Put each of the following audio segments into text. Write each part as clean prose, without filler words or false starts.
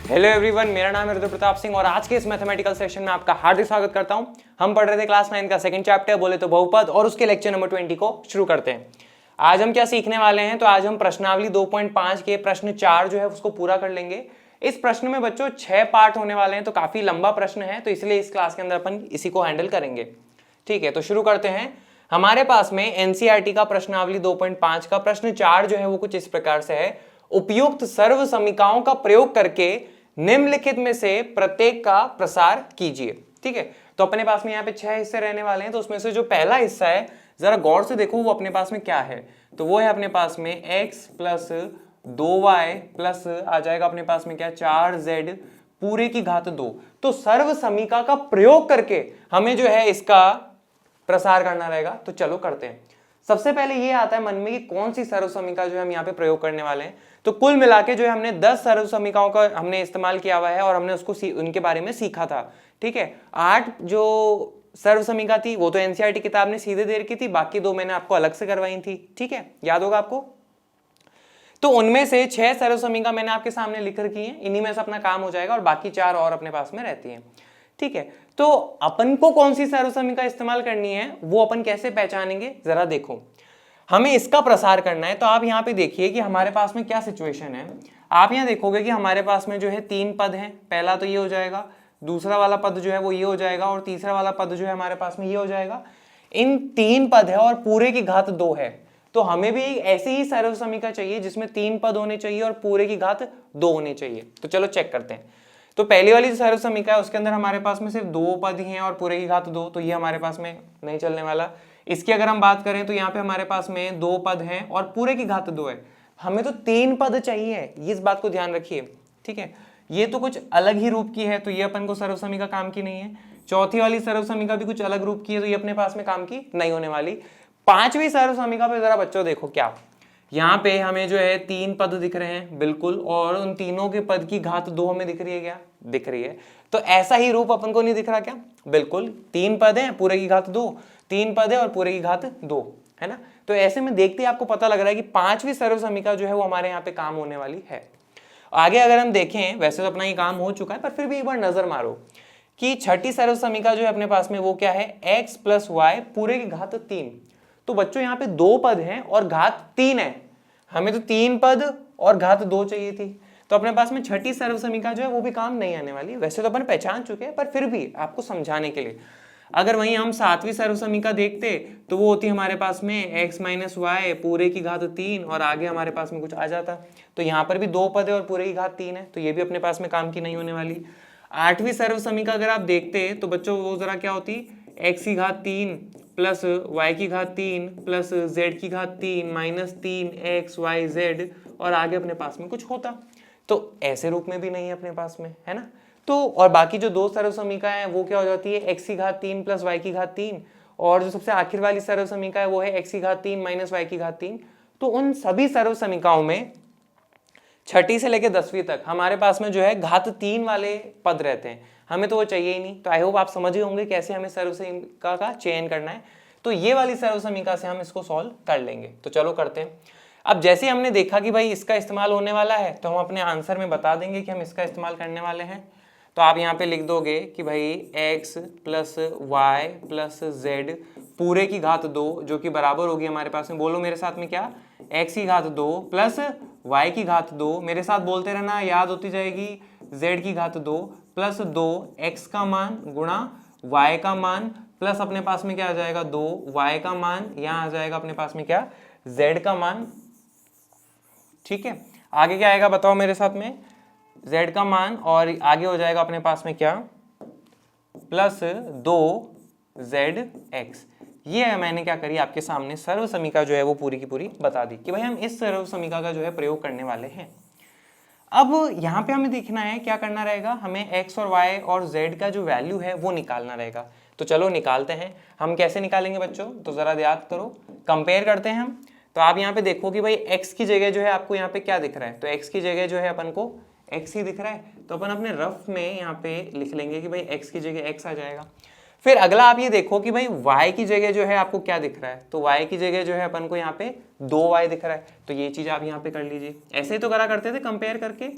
Hello everyone, मेरा नाम है रुद्र प्रताप सिंह और आज के इस मैथमेटिकल सेशन में आपका हार्दिक स्वागत करता हूं। हम पढ़ रहे थे क्लास 9 का सेकंड चैप्टर बोले तो बहुपद और उसके लेक्चर नंबर 20 को शुरू करते हैं। आज हम क्या सीखने वाले हैं, तो आज हम प्रश्नावली 2.5 के प्रश्न 4 जो है उसको पूरा कर लेंगे। इस प्रश्न में बच्चों 6 पार्ट होने वाले हैं, तो काफी लंबा प्रश्न है, तो इसलिए इस क्लास के अंदर अपन इसी को हैंडल करेंगे। ठीक है, तो शुरू करते हैं। हमारे पास में एनसीईआरटी का प्रश्नावली 2.5 का प्रश्न 4 जो है वो कुछ इस प्रकार से है। उपयुक्त सर्व समीकरणों का प्रयोग करके निम्नलिखित में से प्रत्येक का प्रसार कीजिए। ठीक है, तो अपने पास में यहाँ पे 6 हिस्से रहने वाले हैं, तो उसमें से जो पहला हिस्सा है जरा गौर से देखो वो अपने पास में क्या है। तो वो है अपने पास में x प्लस 2y प्लस आ जाएगा अपने पास में क्या 4z पूरे की घात 2। तो सर्व समीकरण का प्रयोग करके हमें जो है इसका प्रसार करना रहेगा। तो चलो करते हैं। सबसे पहले ये आता है मन में कि कौन सी सर्व समीकरण जो हम यहाँ पे प्रयोग करने वाले हैं। तो कुल मिला के जो है हमने 10 सर्व समीकरणों का हमने इस्तेमाल किया हुआ है और हमने उसको उनके बारे में सीखा था। ठीक है, 8 जो सर्व समीकरण थी वो तो एनसीईआरटी किताब ने सीधे दे रखी थी, बाकी 2 मैंने आपको अलग से करवाई थी। ठीक है, याद होगा आपको। तो उनमें से 6 सर्व समीकरण मैंने आपके सामने लिख रखी है, इन्हीं में से अपना काम हो जाएगा और बाकी 4 और अपने पास में रहती है। ठीक है, तो अपन को कौन सी सर्व समीकरण इस्तेमाल करनी है वो अपन कैसे पहचानेंगे, जरा देखो। हमें इसका प्रसार करना है, तो आप यहाँ पे देखिए कि हमारे पास में क्या सिचुएशन है। आप यहाँ देखोगे कि हमारे पास में जो है 3 पद हैं। पहला तो ये हो जाएगा, दूसरा वाला पद जो है वो ये हो जाएगा और तीसरा वाला पद जो है हमारे पास में ये हो जाएगा। इन 3 पद है और पूरे की घात 2 है। तो हमें भी ऐसे ही सर्व समीकरण चाहिए जिसमें 3 पद होने चाहिए और पूरे की घात 2 होने चाहिए। तो चलो चेक करते हैं। तो पहली वाली जो सर्व समीकरण है उसके अंदर हमारे पास में सिर्फ 2 पद ही हैं और पूरे की घात 2, तो ये हमारे पास में नहीं चलने वाला। इसकी अगर हम बात करें तो यहाँ पे हमारे पास में 2 पद हैं और पूरे की घात 2 है। हमें तो 3 पद चाहिए, ये इस बात को ध्यान रखिए। ठीक है, ये तो कुछ अलग ही रूप की है, तो ये अपन को सर्व समीकरण काम की नहीं है। चौथी वाली सर्व समीकरण भी कुछ अलग रूप की है, तो ये अपने पास में काम की नहीं होने वाली। 5वीं सर्व समीकरण पे जरा बच्चों देखो क्या, यहाँ पे हमें जो है 3 पद दिख रहे हैं बिल्कुल, और उन तीनों के पद की घात 2 हमें दिख रही है। क्या दिख रही है? तो ऐसा ही रूप अपन को नहीं दिख रहा क्या? बिल्कुल, 3 पद है पूरे की घात 2, 3 पद है और पूरे की घात 2, है ना। तो ऐसे में देखते ही आपको पता लग रहा है कि 5वीं सर्व समीकरण जो है वो हमारे यहाँ पे काम होने वाली है। आगे अगर हम देखें, वैसे तो अपना ये काम हो चुका है, पर फिर भी एक बार नजर मारो कि 6ठी सर्व समीकरण जो है अपने पास में वो क्या है, x प्लस वाई पूरे की घात 3। तो बच्चों यहाँ पे 2 पद हैं और घात 3 है, हमें तो 3 पद और घात 2 चाहिए थी। तो अपने पास में 6ठी सर्व समीकरण जो है वो भी काम नहीं आने वाली। वैसे तो अपन पहचान चुके हैं, पर फिर भी आपको समझाने के लिए अगर वहीं हम 7वीं सर्व समीकरण देखते तो वो होती हमारे पास में x माइनस वाई पूरे की घात 3 और आगे हमारे पास में कुछ आ जाता। तो यहाँ पर भी 2 पद है और पूरे की घात 3 है, तो ये भी अपने पास में काम की नहीं होने वाली। 8वीं सर्व समीकरण अगर आप देखते तो बच्चों वो जरा क्या होती, x की घात 3 प्लस y की घात 3 प्लस z की घात 3 माइनस 3x y z और आगे अपने पास में कुछ होता। तो ऐसे रूप में भी नहीं है अपने पास में, है ना। तो और बाकी जो 2 सर्व समीकरण है वो क्या हो जाती है, x की घात 3 प्लस y की घात 3, और जो सबसे आखिर वाली सर्व समीकरण है वो है x की घात 3 माइनस y की घात 3। तो उन सभी सर्व समीकरणों में 6ठी से लेकर 10वीं तक हमारे पास में जो है घात 3 वाले पद रहते हैं, हमें तो वो चाहिए ही नहीं। तो आई होप आप समझ गए होंगे कैसे हमें सर्व समीकरण का चयन करना है। तो ये वाली सर्व समीकरण से हम इसको सॉल्व कर लेंगे। तो चलो करते हैं। अब जैसे हमने देखा कि भाई इसका इस्तेमाल होने वाला है, तो हम अपने आंसर में बता देंगे कि हम इसका इस्तेमाल करने वाले हैं। तो आप यहाँ पे लिख दोगे कि भाई x plus y plus z पूरे की घात 2 जो कि बराबर होगी हमारे पास में, बोलो मेरे साथ में क्या, x की घात 2 प्लस y की घात 2, मेरे साथ बोलते रहना याद होती जाएगी, z की घात 2 प्लस 2 x का मान गुणा y का मान प्लस अपने पास में क्या आ जाएगा 2 y का मान, यहाँ आ जाएगा अपने पास में क्या, z का मान। ठीक है, आगे क्या आएगा बताओ मेरे साथ में, z का मान और आगे हो जाएगा अपने पास में क्या, प्लस 2zx। ये मैंने क्या करी आपके सामने सर्व समीकरण जो है वो पूरी की पूरी बता दी कि भाई हम इस सर्व समीकरण का जो है प्रयोग करने वाले हैं। अब यहाँ पे हमें देखना है क्या करना रहेगा, हमें x और y और z का जो वैल्यू है वो निकालना रहेगा। तो चलो निकालते हैं। हम कैसे निकालेंगे बच्चों, तो जरा याद करो, कंपेयर करते हैं हम। तो आप यहाँ पे देखो कि भाई x की जगह जो है आपको यहाँ पे क्या दिख रहा है, तो x की जगह जो है अपन को x ही दिख रहा है, तो अपन अपने रफ में यहाँ पे लिख लेंगे कि भाई x की जगह x आ जाएगा। फिर अगला आप ये देखो कि भाई y की जगह जो है आपको क्या दिख रहा है, तो y की जगह जो है अपन को यहाँ पे 2y दिख रहा है, तो ये चीज आप यहाँ पे कर लीजिए। ऐसे ही तो करा करते थे कंपेयर करके।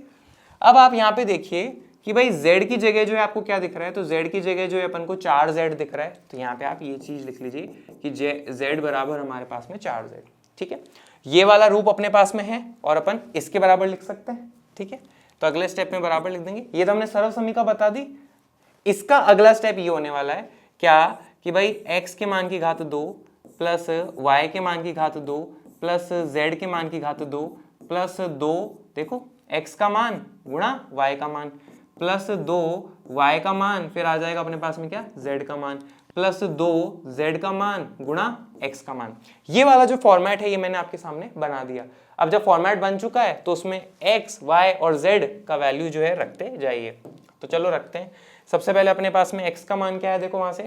अब आप यहाँ पे देखिए कि भाई z की जगह जो है आपको क्या दिख रहा है, तो z की जगह जो है अपन को 4z दिख रहा है, तो यहाँ पे आप ये चीज लिख लीजिए कि z बराबर हमारे पास में 4z। ठीक है, ये वाला रूप अपने पास में है और अपन इसके बराबर लिख सकते हैं। ठीक है, तो अगले स्टेप में बराबर लिख देंगे। ये तो हमने सर्व समीका बता दी। इसका अगला स्टेप ये होने वाला है क्या कि भाई x के मान की घात 2 प्लस y के मान की घात 2 प्लस z के मान की घात 2 प्लस 2, देखो x का मान गुणा y का मान प्लस 2 y का मान, फिर आ जाएगा अपने पास में क्या z का मान प्लस 2 z का मान गुणा x का मान। ये वाला जो फॉर्मेट है ये मैंने आपके सामने बना दिया। अब जब फॉर्मेट बन चुका है तो उसमें x, y और z का वैल्यू जो है रखते जाइए। तो चलो रखते हैं। सबसे पहले अपने पास में x का मान क्या है, देखो वहां से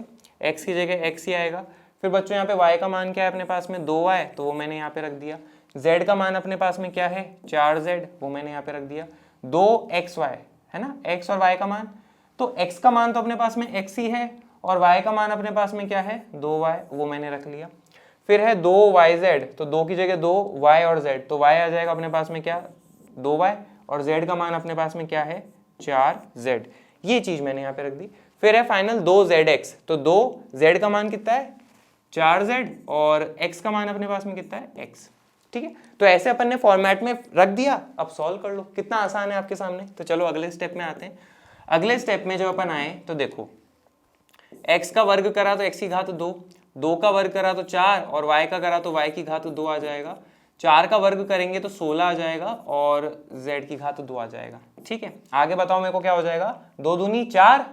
x की जगह x ही आएगा। फिर बच्चों यहाँ पे y का मान क्या है अपने पास में 2y, तो वो मैंने यहाँ पे रख दिया। z का मान अपने पास में क्या है 4z, वो मैंने यहाँ पे रख दिया। 2xy है ना, x और y का मान, तो x का मान तो अपने पास में x ही है और y का मान अपने पास में क्या है 2y, वो मैंने रख लिया। फिर है 2yz, तो 2 की जगह 2y और z, तो y आ जाएगा अपने पास में क्या 2y और z का मान अपने पास में क्या है 4z, ये चीज मैंने यहाँ पे रख दी। फिर है फाइनल 2zx, तो 2z का मान कितना है 4z और x का मान अपने पास में कितना है x। ठीक है, तो ऐसे अपन ने फॉर्मेट में रख दिया। अब सॉल्व कर लो, कितना आसान है आपके सामने। तो चलो अगले स्टेप में आते हैं। अगले स्टेप में जब अपन आए तो देखो x का वर्ग करा तो x की घात 2, 2 का वर्ग करा तो 4 और y का करा तो y की घात 2 आ जाएगा। 4 का वर्ग करेंगे तो 16 आ जाएगा और z की घात 2 आ जाएगा। ठीक है, आगे बताओ मेरे को क्या हो जाएगा, 2 दूनी 4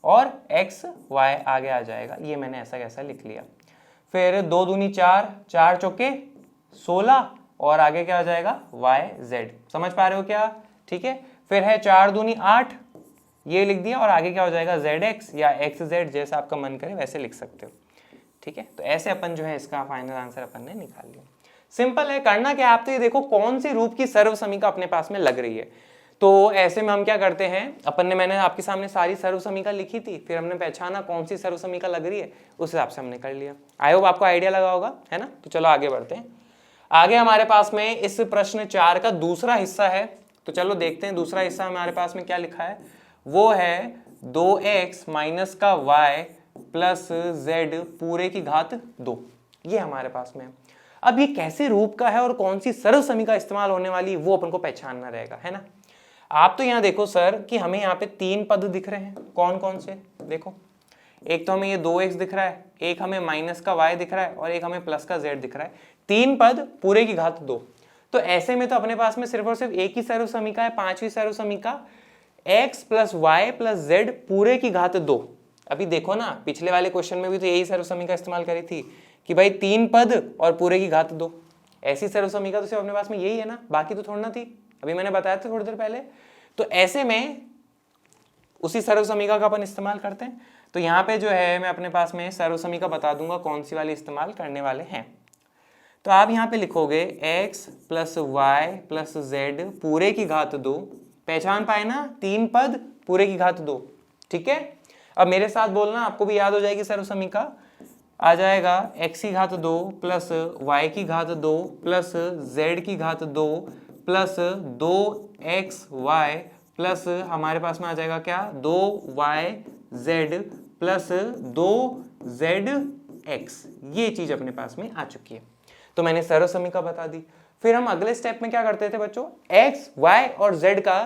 और x y आगे आ जाएगा। ये मैंने ऐसा कैसा लिख लिया। फिर 2 दूनी 4, 4 चौके 16 और आगे क्या आ जाएगा y z, समझ पा रहे हो क्या। ठीक है, फिर है 4 दूनी 8, ये लिख दिया और आगे क्या हो जाएगा zx या xz, जैसा आपका मन करे वैसे लिख सकते हो। ठीक है, तो ऐसे अपन जो है इसका फाइनल आंसर अपन ने निकाल लिया। सिंपल है, करना क्या है आप तो ये देखो कौन सी रूप की सर्व समीका अपने पास में लग रही है। तो ऐसे में हम क्या करते हैं, अपन ने मैंने आपके सामने सारी सर्व समीका लिखी थी, फिर हमने पहचाना कौन सी सर्व समीका लग रही है, उस हिसाब से हमने कर लिया। आई होप आपको आइडिया लगा होगा, है ना। तो चलो आगे बढ़ते हैं। आगे हमारे पास में इस प्रश्न 4 का दूसरा हिस्सा है, तो चलो देखते हैं दूसरा हिस्सा हमारे पास में क्या लिखा है। वो है 2x माइनस का y प्लस z पूरे की घात 2, ये हमारे पास में है। अब ये कैसे रूप का है और कौन सी सर्व समीका इस्तेमाल होने वाली वो अपन को पहचानना रहेगा, है ना। आप तो यहाँ देखो सर कि हमें यहाँ पे 3 पद दिख रहे हैं, कौन कौन से, देखो एक तो हमें ये 2x दिख रहा है, एक हमें माइनस का y दिख रहा है और एक हमें प्लस का z दिख रहा है। 3 पद पूरे की घात 2। तो ऐसे में तो अपने पास में सिर्फ और सिर्फ एक ही सर्व समीका है, 5वीं सर्व समीका x plus y plus z पूरे की घात 2। अभी देखो ना पिछले वाले क्वेश्चन में भी तो यही सर्व समीका इस्तेमाल करी थी कि भाई 3 पद और पूरे की घात 2। ऐसी सर्व समीका तो सिर्फ अपने पास में यही है ना, बाकी तो थोड़ा ना थी, अभी मैंने बताया था थोड़ी देर पहले। तो ऐसे में उसी सर्व समीका का अपन इस्तेमाल करते हैं। तो यहाँ पे जो है मैं अपने पास में सर्व समीका बता दूंगा कौन सी वाली इस्तेमाल करने वाले हैं। तो आप यहाँ पे लिखोगे x plus y plus z पूरे की घात 2, पहचान पाए ना, 3 पद पूरे की घात 2। ठीक है, अब मेरे साथ बोलना, आपको भी याद हो जाएगी सर्व समीका। आ जाएगा x की घात 2 प्लस y की घात 2 प्लस z की घात 2 प्लस 2xy प्लस हमारे पास में आ जाएगा क्या 2yz प्लस 2zx। ये चीज अपने पास में आ चुकी है। तो मैंने सर्व समीका बता दी। फिर हम अगले स्टेप में क्या करते थे बच्चों, x, y और z का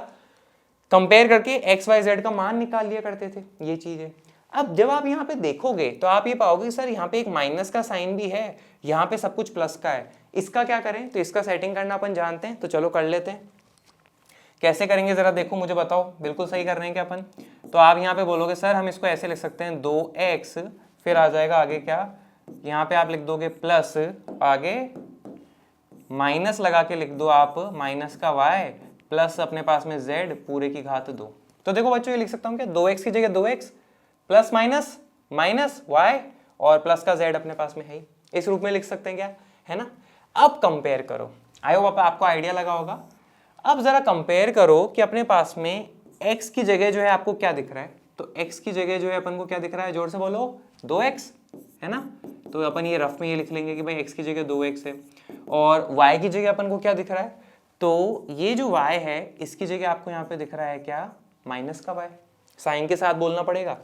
कंपेयर करके x, y, z का मान निकाल लिया करते थे, ये चीज है। अब जब आप यहाँ पे देखोगे तो आप ये पाओगे सर यहाँ पे एक माइनस का साइन भी है, यहाँ पे सब कुछ प्लस का है। इसका क्या करें, तो इसका सेटिंग करना अपन जानते हैं, तो चलो कर लेते हैं। कैसे करेंगे जरा देखो, मुझे बताओ, बिल्कुल सही कर रहे हैं क्या अपन। तो आप यहाँ पे बोलोगे सर हम इसको ऐसे लिख सकते हैं 2x, फिर आ जाएगा आगे क्या, यहाँ पे आप लिख दोगे प्लस, आगे माइनस लगा के लिख दो आप माइनस का y प्लस अपने पास में z पूरे की घात 2। तो देखो बच्चों ये लिख सकता हूँ क्या, 2x की जगह 2x plus minus minus y और प्लस का z अपने पास में है ही, इस रूप में लिख सकते हैं क्या, है ना। अब कंपेयर करो, आई होप आपको आइडिया लगा होगा। अब जरा कंपेयर करो कि अपने पास में x की जगह जो है आपको क्या दिख रहा है। तो x की जगह जो है अपन को क्या दिख रहा है, जोर से बोलो 2x, है ना। तो अपन ये रफ में ये लिख लेंगे कि भाई x की जगह 2x है और y की जगह अपन को क्या दिख रहा है, तो ये जो y है इसकी जगह आपको यहाँ पे दिख रहा है क्या, माइनस का y, साइन के साथ बोलना पड़ेगा,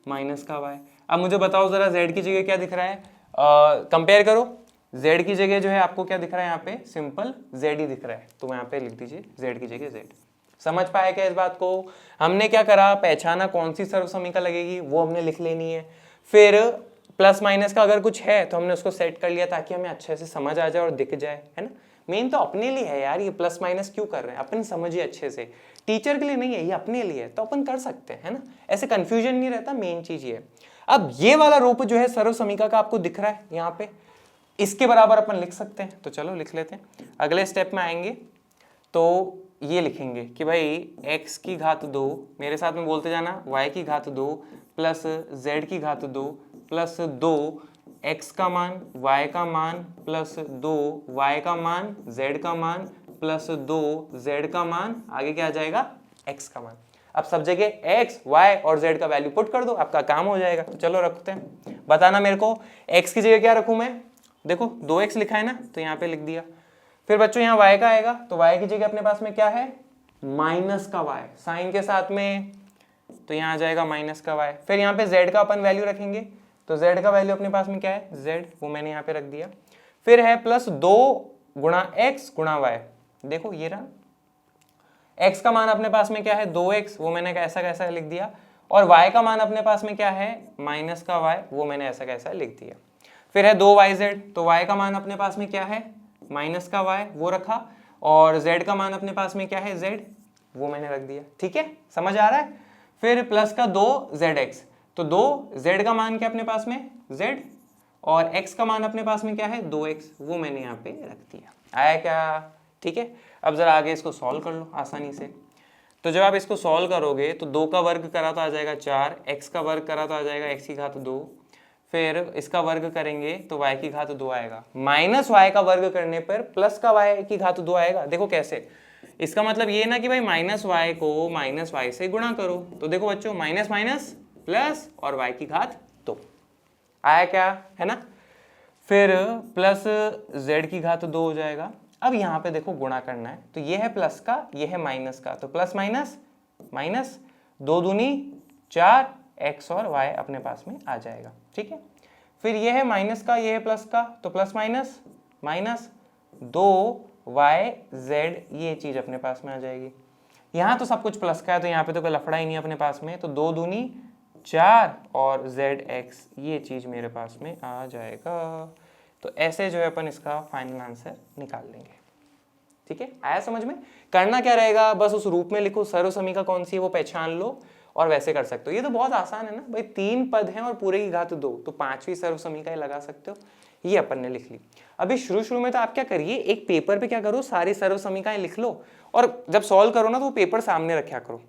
माइनस का y। अब मुझे बताओ जरा z की जगह क्या दिख रहा है, कंपेयर करो। z की जगह जो है आपको क्या दिख रहा है, यहाँ पे सिंपल z ही दिख रहा है, तो यहाँ पे लिख दीजिए z की जगह z। समझ पाए क्या इस बात को? हमने क्या करा, पहचाना कौन सी सर्वसमीका लगेगी वो हमने लिख लेनी है, फिर प्लस माइनस का अगर कुछ है तो हमने उसको सेट कर लिया ताकि हमें अच्छे से समझ आ जाए और दिख जाए, है ना। मेन तो अपने लिए है यार, ये प्लस माइनस क्यों कर रहे हैं, अपन समझिए अच्छे से, टीचर के लिए नहीं है, ये अपने लिए है, तो अपन कर सकते हैं, है ना, ऐसे कंफ्यूजन नहीं रहता, मेन चीज ये है। अब ये वाला रूप जो है सर्वसमीका का आपको दिख रहा है यहाँ पे, इसके बराबर अपन लिख सकते हैं, तो चलो लिख लेते हैं। अगले स्टेप में आएंगे तो ये लिखेंगे कि भाई x की घात 2, मेरे साथ में बोलते जाना, y की घात 2 प्लस z की घात 2 प्लस 2 x का मान y का मान प्लस 2 y का मान z का मान प्लस 2 z का मान, आगे क्या आ जाएगा, x का मान। अब सब जगह x, y और z का वैल्यू पुट कर दो, आपका काम हो जाएगा। तो चलो रखते हैं, बताना मेरे को x की जगह क्या रखूं मैं, देखो 2x लिखा है ना, तो यहाँ पे लिख दिया। फिर बच्चों यहाँ y का आएगा, तो y की जगह अपने पास में क्या है, माइनस का y, साइन के साथ में, तो यहाँ आ जाएगा माइनस का y। फिर यहाँ पे z का अपन वैल्यू रखेंगे, तो z का वैल्यू अपने पास में क्या है, z, वो मैंने यहाँ पे रख दिया। फिर है प्लस 2 गुणा x गुणा y, देखो ये रहा, x का मान अपने पास में क्या है 2x, वो मैंने ऐसा कैसा लिख दिया, और y का मान अपने पास में क्या है माइनस का y, वो मैंने ऐसा कैसा लिख दिया। फिर है 2yz, तो y का मान अपने पास में क्या है माइनस का y, वो रखा, और z का मान अपने पास में क्या है z, वो मैंने रख दिया। ठीक है, समझ आ रहा है। फिर प्लस का 2zx, तो 2z का मान क्या अपने पास में z, और x का मान अपने पास में क्या है 2x, वो मैंने यहाँ पे रख दिया। आया क्या? ठीक है, अब जरा आगे इसको सॉल्व कर लो आसानी से। तो जब आप इसको सॉल्व करोगे तो 2 का वर्ग करा तो आ जाएगा 4, x का वर्ग करा तो आ जाएगा x की घात 2, फिर इसका वर्ग करेंगे तो y की घात 2 आएगा, माइनस y का वर्ग करने पर प्लस का y की घात 2 आएगा। देखो कैसे, इसका मतलब ये ना कि भाई माइनस y को माइनस y से गुणा करो, तो देखो बच्चों माइनस माइनस प्लस और y की घात 2 आया क्या, है ना। फिर प्लस z की घात 2 हो जाएगा। अब यहाँ पे देखो गुणा करना है, तो ये है प्लस का, ये है माइनस का, तो प्लस माइनस माइनस, 2 दूनी 4, x और y अपने पास में आ जाएगा। ठीक है, फिर ये है माइनस का, ये है प्लस का, तो प्लस माइनस माइनस 2yz, ये चीज अपने पास में आ जाएगी। यहाँ तो सब कुछ प्लस का है, तो यहाँ पे तो कोई लफड़ा ही नहीं अपने पास में, तो 2 दूनी 4 और zx, ये चीज मेरे पास में आ जाएगा। तो ऐसे जो है अपन इसका फाइनल आंसर निकाल लेंगे। ठीक है, आया समझ में? करना क्या रहेगा, बस उस रूप में लिखो, सर्वसमीका कौन सी है वो पहचान लो और वैसे कर सकते हो। ये तो बहुत आसान है ना भाई, 3 पद हैं और पूरे की घात 2, तो 5वीं सर्वसमीका लगा सकते हो। ये अपन ने लिख ली। अभी शुरू में तो आप क्या करिए, एक पेपर पे क्या करो, सारी सर्वसमीकाएं लिख लो, और जब सॉल्व करो ना तो वो पेपर सामने रखा करो।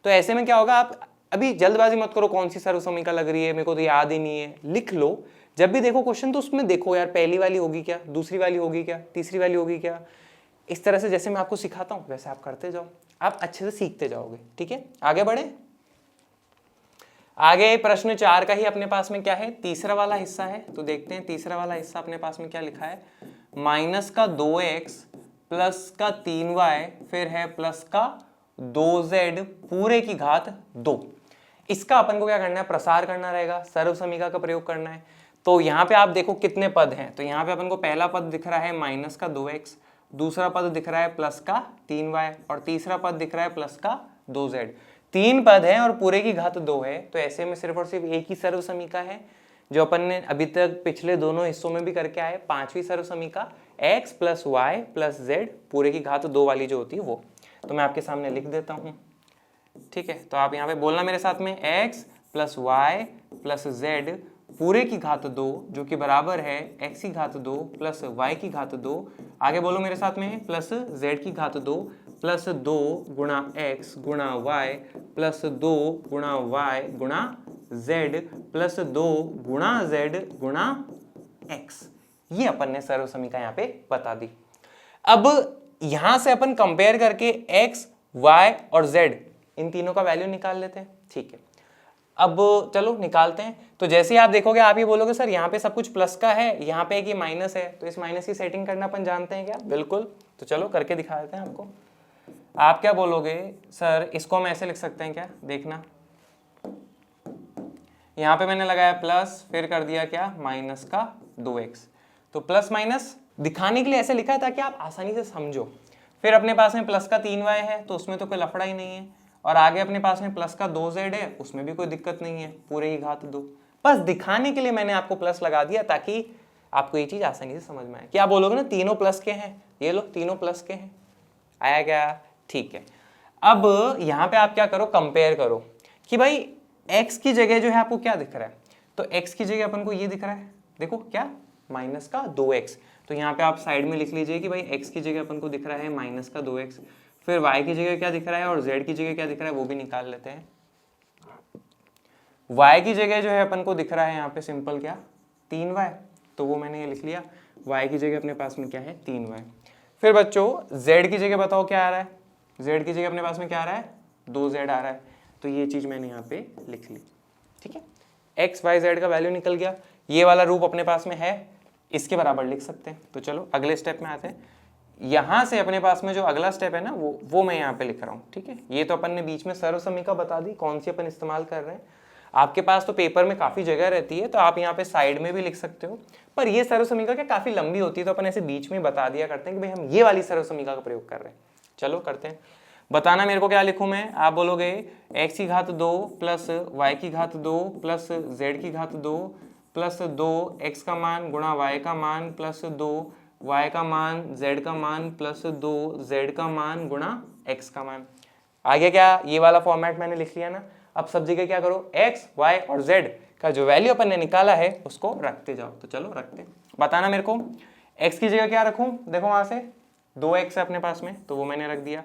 तो ऐसे में क्या होगा, आप अभी जल्दबाजी मत करो, कौन सी सर्वसमीका लग रही है मेरे को तो याद ही नहीं है, लिख लो। जब भी देखो क्वेश्चन तो उसमें देखो यार, पहली वाली होगी क्या, दूसरी वाली होगी क्या, तीसरी वाली होगी क्या, इस तरह से जैसे मैं आपको सिखाता हूं वैसे आप करते जाओ, आप अच्छे से सीखते जाओगे। ठीक है, आगे बढ़े। आगे प्रश्न 4 का ही अपने पास में क्या है, तीसरा वाला हिस्सा है। तो देखते हैं तीसरा वाला हिस्सा अपने पास में क्या लिखा है, माइनस का 2x प्लस का 3y, फिर है प्लस का 2z पूरे की घात 2। इसका अपन को क्या करना है, प्रसार करना रहेगा, सर्वसमीका का प्रयोग करना है। तो यहाँ पे आप देखो कितने पद हैं, तो यहाँ पे अपन को पहला पद दिख रहा है माइनस का 2x, दूसरा पद दिख रहा है प्लस का 3y, और तीसरा पद दिख रहा है प्लस का 2z। 3 पद हैं और पूरे की घात 2 है, तो ऐसे में सिर्फ और सिर्फ एक ही सर्वसमीका है जो अपन ने अभी तक पिछले दोनों हिस्सों में भी करके आए, 5वीं सर्वसमीका, x plus y plus z पूरे की घात 2 वाली जो होती है वो। तो मैं आपके सामने लिख देता हूँ। ठीक है, तो आप यहाँ पे बोलना मेरे साथ में, x plus y plus z पूरे की घात 2 जो कि बराबर है x की घात 2 प्लस y की घात 2। आगे बोलो मेरे साथ में, प्लस z की घात 2 प्लस 2 गुणा x गुणा y प्लस 2 गुणा y गुणा z प्लस 2 गुणा z गुणा x। ये अपन ने सर्वसमीका यहाँ पे बता दी। अब यहां से अपन कंपेयर करके x, y और z इन तीनों का वैल्यू निकाल लेते हैं। ठीक है, अब चलो निकालते हैं। तो जैसे ही आप देखोगे आप ये बोलोगे सर यहाँ पे सब कुछ प्लस का है, यहाँ पे एक ये माइनस है, तो इस माइनस की सेटिंग करना अपन जानते हैं क्या? बिल्कुल। तो चलो करके दिखा देते हैं आपको। आप क्या बोलोगे सर, इसको हम ऐसे लिख सकते हैं क्या? देखना, यहाँ पे मैंने लगाया प्लस, फिर कर दिया क्या? माइनस का 2x। तो प्लस माइनस दिखाने के लिए ऐसे लिखा है ताकि आप आसानी से समझो। फिर अपने पास में प्लस का 3y है, तो उसमें तो कोई लफड़ा ही नहीं है। और आगे अपने पास में प्लस का 2z है, उसमें भी कोई दिक्कत नहीं है, पूरे की घात 2। बस दिखाने के लिए मैंने आपको प्लस लगा दिया ताकि आपको ये चीज आसानी से समझ में आए। क्या बोलोगे ना, तीनों प्लस के हैं, ये लो तीनों प्लस के हैं। आया क्या? ठीक है। अब यहाँ पे आप क्या करो, कंपेयर करो कि भाई x की जगह जो है आपको क्या दिख रहा है। तो x की जगह अपन को ये दिख रहा है, देखो क्या? माइनस का 2x। तो यहाँ पे आप साइड में लिख लीजिए कि भाई x की जगह अपन को दिख रहा है माइनस का 2x। फिर y की जगह क्या दिख रहा है और z की जगह क्या दिख रहा है वो भी निकाल लेते हैं। y की जगह जो है अपन को दिख रहा है यहाँ पे सिंपल क्या? 3y। तो वो मैंने ये लिख लिया, y की जगह अपने पास में क्या है? 3y। फिर बच्चों z की जगह बताओ क्या आ रहा है? z की जगह अपने पास में क्या आ रहा है? 2z आ रहा है। तो ये चीज मैंने यहाँ पे लिख ली, ठीक है। x y z का वैल्यू निकल गया, ये वाला रूप अपने पास में है, इसके बराबर लिख सकते हैं। तो चलो अगले स्टेप में आते हैं। यहाँ से अपने पास में जो अगला स्टेप है ना वो मैं यहाँ पे लिख रहा हूँ, ठीक है। ये तो अपन ने बीच में सर्वसमीका बता दी कौन सी अपन इस्तेमाल कर रहे हैं। आपके पास तो पेपर में काफी जगह रहती है, तो आप यहाँ पे साइड में भी लिख सकते हो, पर ये सर्वसमीका क्या काफी लंबी होती है, तो अपन ऐसे बीच में बता दिया करते हैं कि भाई हम ये वाली सर्वसमीका का प्रयोग कर रहे हैं। चलो करते हैं। बताना मेरे को क्या लिखूं मैं? आप बोलोगे x की घात 2 प्लस y की घात 2 प्लस z की घात 2 प्लस 2 x का मान गुणा y का मान प्लस 2 y का मान z का मान प्लस 2 z का मान गुणा x का मान। आगे क्या? ये वाला फॉर्मेट मैंने लिख लिया ना। अब सब जगह क्या करो, x y और z का जो वैल्यू अपन ने निकाला है उसको रखते जाओ। तो चलो रखते। बताना मेरे को x की जगह क्या रखूं? देखो वहां से 2x है अपने पास में, तो वो मैंने रख दिया।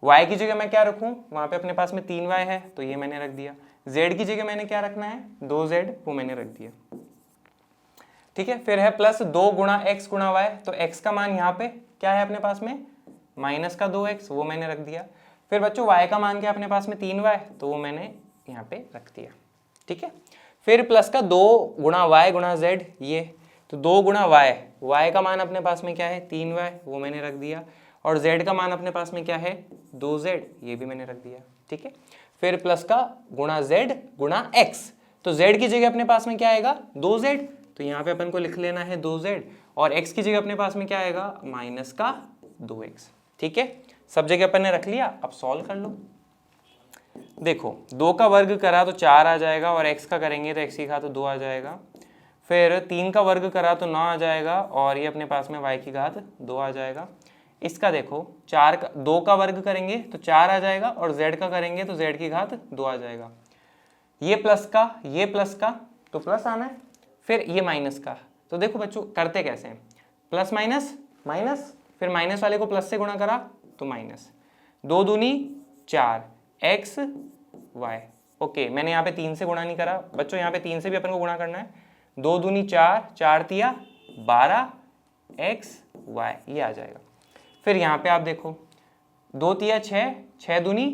y की जगह मैं क्या रखूं? वहां पे अपने पास में 3y है, तो ये मैंने रख दिया। z की जगह मैंने क्या रखना है? 2z, वो मैंने रख दिया, ठीक है। फिर है प्लस 2 गुणा x गुणा y। तो x का मान यहाँ पे क्या है अपने पास में? माइनस का 2x, वो मैंने रख दिया। फिर बच्चों y का मान क्या अपने पास में? 3y, तो वो मैंने यहाँ पे रख दिया, ठीक है। फिर प्लस का 2 गुणा y गुणा z, ये तो 2 गुणा y का मान अपने पास में क्या है? 3y, वो मैंने रख दिया। और z का मान अपने पास में क्या है? 2z, ये भी मैंने रख दिया, ठीक है। फिर प्लस का गुणा z गुणा x, तो z की जगह अपने पास में क्या आएगा? 2z, तो यहाँ पे अपन को लिख लेना है 2z। और x की जगह अपने पास में क्या आएगा? माइनस का 2x, ठीक है। सब जगह अपन ने रख लिया। अब सॉल्व कर लो। देखो 2 का वर्ग करा तो 4 आ जाएगा, और x का करेंगे तो x की घात 2 आ जाएगा। फिर 3 का वर्ग करा तो 9 आ जाएगा, और ये अपने पास में y की घात 2 आ जाएगा। इसका देखो 2 का वर्ग करेंगे तो 4 आ जाएगा, और z का करेंगे तो z की घात 2 आ जाएगा। ये प्लस का तो प्लस आना है, फिर ये माइनस का। तो देखो बच्चों करते कैसे हैं, प्लस माइनस माइनस, फिर माइनस वाले को प्लस से गुणा करा तो माइनस, 2 दूनी 4 x y। ओके, मैंने यहाँ पे 3 से गुणा नहीं करा बच्चों, यहाँ पे 3 से भी अपन को गुणा करना है। 2 दूनी 4, 4 तिया 12 x y, ये आ जाएगा। फिर यहाँ पे आप देखो 2 तिया 6, 6 दूनी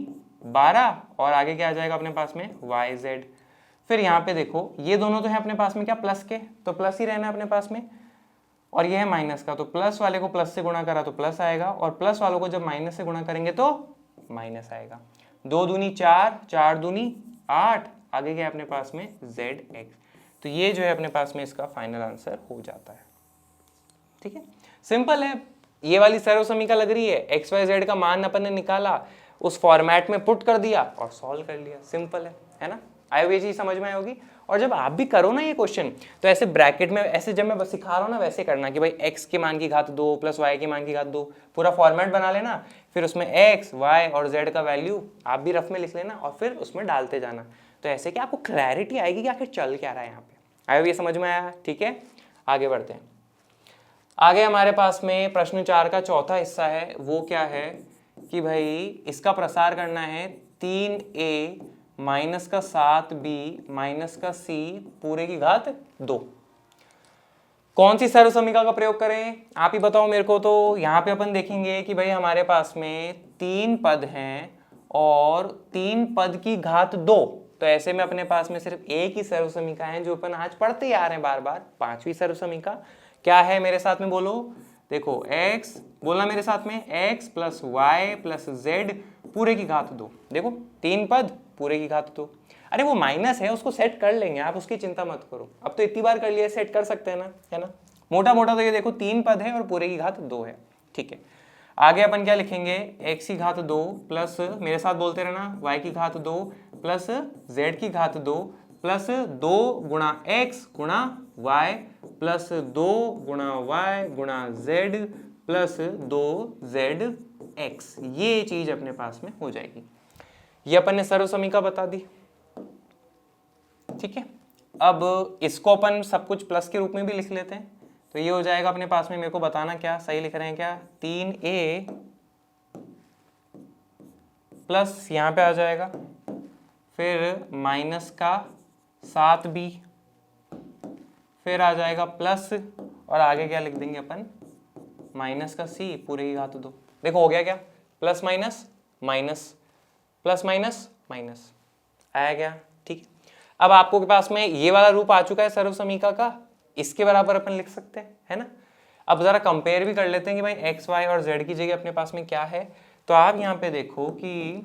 12, और आगे क्या आ जाएगा अपने पास में? y z। फिर यहाँ पे देखो ये दोनों तो है अपने पास में क्या? प्लस के, तो प्लस ही रहना है अपने पास में। और ये है माइनस का, तो प्लस वाले को प्लस से गुणा करा तो प्लस आएगा, और प्लस वालों को जब माइनस से गुणा करेंगे तो माइनस आएगा। 2 दूनी 4, 4 दूनी 8, आगे क्या है अपने पास में? zx। तो ये जो है अपने पास में इसका फाइनल आंसर हो जाता है, ठीक है। सिंपल है, ये वाली सर्वसमीका लग रही है, एक्स वाई जेड का मान अपन ने निकाला, उस फॉर्मेट में पुट कर दिया और सॉल्व कर लिया। सिंपल है ना? आई ये चीज समझ में होगी। और जब आप भी करो ना ये क्वेश्चन, तो ऐसे ब्रैकेट में ऐसे जब मैं बस सिखा रहा हूँ ना वैसे करना कि भाई x के मान की घात 2 प्लस y के मान की घात 2, पूरा फॉर्मेट बना लेना। फिर उसमें x, y और z का वैल्यू आप भी रफ में लिख लेना, और फिर उसमें डालते जाना। तो ऐसे कि आपको क्लैरिटी आएगी कि आखिर चल क्या रहा है यहाँ पे। आयो ये समझ में आया? ठीक है, आगे बढ़ते हैं। आगे हमारे पास में प्रश्न 4 का चौथा हिस्सा है। वो क्या है कि भाई इसका प्रसार करना है 3a माइनस का 7b माइनस का c पूरे की घात 2। कौन सी सर्वसमीका का प्रयोग करें आप ही बताओ मेरे को। तो यहाँ पे अपन देखेंगे कि भाई हमारे पास में 3 पद हैं और 3 पद की घात 2, तो ऐसे में अपने पास में सिर्फ एक ही सर्व समीकरण है जो अपन आज पढ़ते ही आ रहे हैं बार बार, पांचवी सर्व समीकरण क्या है मेरे साथ में बोलो। देखो x, बोलना मेरे साथ में, x plus y plus z पूरे की घात 2। देखो 3 पद पूरे की घात 2। अरे वो माइनस है, उसको सेट कर लेंगे, आप उसकी चिंता मत करो। अब तो इतनी बार कर लिया, सेट कर सकते हैं ना, है ना। मोटा मोटा तो ये देखो 3 पद है और पूरे की घात 2 है, ठीक है। आगे अपन क्या लिखेंगे, x की घात 2 प्लस, मेरे साथ बोलते रहना, y की घात 2 प्लस z की घात 2 प्लस 2 गुणा x गुणा y प्लस 2 गुणा y गुणा z प्लस 2zx। ये चीज अपने पास में हो जाएगी। ये अपन ने सर्व समीकरण बता दी, ठीक है। अब इसको अपन सब कुछ प्लस के रूप में भी लिख लेते हैं, तो ये हो जाएगा अपने पास में, मेरे को बताना क्या सही लिख रहे हैं क्या, 3a प्लस यहाँ पे आ जाएगा, फिर माइनस का 7b, फिर आ जाएगा प्लस, और आगे क्या लिख देंगे अपन, माइनस का c पूरे की घात 2। देखो हो गया क्या, plus minus minus plus minus minus आया गया, ठीक। अब आपको के पास में ये वाला रूप आ चुका है सर्व समीकरण का, इसके बराबर अपन लिख सकते हैं, है ना। अब जरा कंपेयर भी कर लेते हैं कि भाई x, y और z की जगह अपने पास में क्या है। तो आप यहाँ पे देखो कि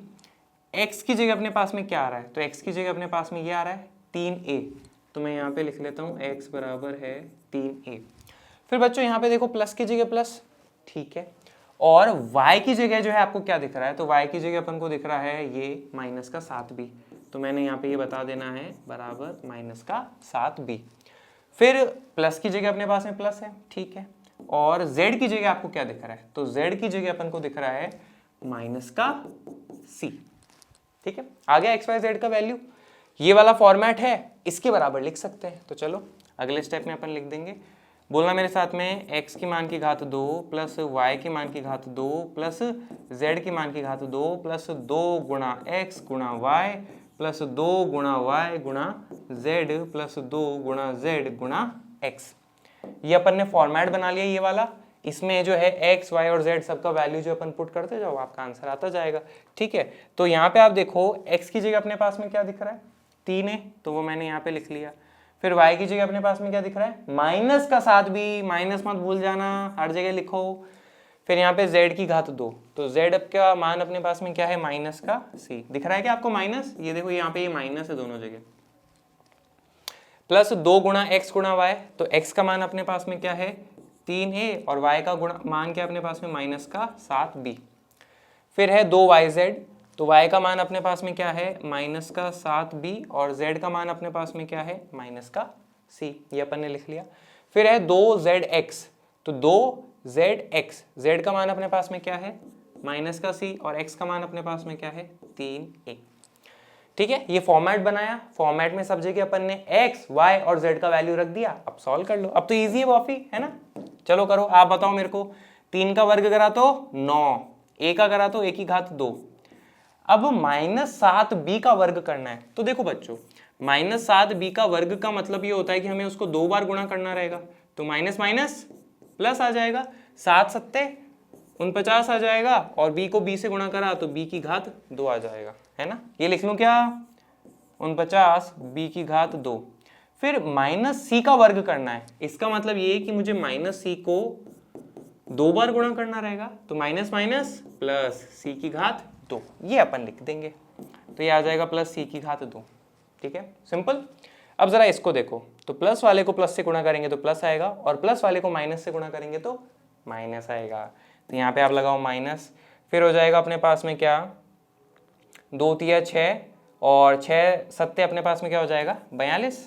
x की जगह अपने पास में क्या आ रहा है, तो x की जगह अपने पास में ये आ रहा है 3a, तो मैं यहाँ पे लिख लेता हूँ x बराबर है 3a। फिर बच्चों यहाँ पे देखो प्लस की जगह प्लस, ठीक है, और y की जगह जो है आपको क्या दिख रहा है, तो y की जगह अपन को दिख रहा है ये माइनस का 7b, तो मैंने यहाँ पे ये बता देना है बराबर माइनस का 7b। फिर प्लस की जगह अपने पास में प्लस है, ठीक है, और z की जगह आपको क्या दिख रहा है, तो z की जगह अपन को दिख रहा है माइनस का c, ठीक है। आ गया x, y, z का वैल्यू, ये वाला फॉर्मेट है, इसके बराबर लिख सकते हैं। तो चलो अगले स्टेप में अपन लिख देंगे, बोलना मेरे साथ में, x की मान की घात 2 प्लस y की मान की घात 2 प्लस z की मान की घात 2 प्लस 2 गुणा x गुणा y प्लस 2 गुणा y गुणा z प्लस 2 गुणा z गुणा x। ये अपन ने फॉर्मेट बना लिया ये वाला, इसमें जो है x, y और z सबका वैल्यू जो अपन पुट करते जाओ, आपका आंसर आता जाएगा, ठीक है। तो यहाँ पे आप देखो x की जगह अपने पास में क्या दिख रहा है, 3 है, तो वो मैंने यहाँ पे लिख लिया। फिर y की जगह अपने पास में क्या दिख रहा है, माइनस का 7b, माइनस मत भूल जाना, हर जगह लिखो। फिर यहाँ पे z की घात 2, तो z अब का मान अपने पास में क्या है, माइनस का c, दिख रहा है क्या आपको माइनस, ये देखो यहाँ पे ये माइनस है दोनों जगह, प्लस 2 गुणा x गुणा y, तो x का मान अपने पास में क्या है 3a, और y का गुणा मान क्या अपने पास में माइनस का 7b। फिर है 2yz, तो y का मान अपने पास में क्या है माइनस का 7b, और z का मान अपने पास में क्या है माइनस का c, ये अपन ने लिख लिया। फिर है 2zx, तो 2zx, z का मान अपने पास में क्या है माइनस का c, और x का मान अपने पास में क्या है 3a, ठीक है। ये फॉर्मेट बनाया, फॉर्मेट में सब जगह अपन ने x, y और z का वैल्यू रख दिया। अब सॉल्व कर लो, अब तो इजी है काफी, है ना। चलो करो, आप बताओ मेरे को, 3 का वर्ग करा तो 9, a का करा तो a की घात 2। अब माइनस 7b का वर्ग करना है, तो देखो बच्चों माइनस 7b का वर्ग का मतलब ये होता है कि हमें उसको 2 बार गुणा करना रहेगा, तो माइनस माइनस प्लस आ जाएगा, 7 सत्ते 49 आ जाएगा, और b को b से गुणा करा तो b की घात 2 आ जाएगा, है ना। ये लिख लूं क्या, 49 b की घात 2। फिर माइनस c का वर्ग करना है, इसका मतलब ये कि मुझे माइनस c को 2 बार गुणा करना रहेगा, तो माइनस माइनस प्लस c की घात 2, ये अपन लिख देंगे, तो ये आ जाएगा प्लस c की घात 2, ठीक है, सिंपल। अब जरा इसको देखो, तो प्लस वाले को प्लस से गुणा करेंगे तो प्लस आएगा, और प्लस वाले को माइनस से गुणा करेंगे तो माइनस आएगा, तो यहाँ पे आप लगाओ माइनस। फिर हो जाएगा अपने पास में क्या, 2 तिया 6, और 6 सत्ते अपने पास में क्या हो जाएगा 42,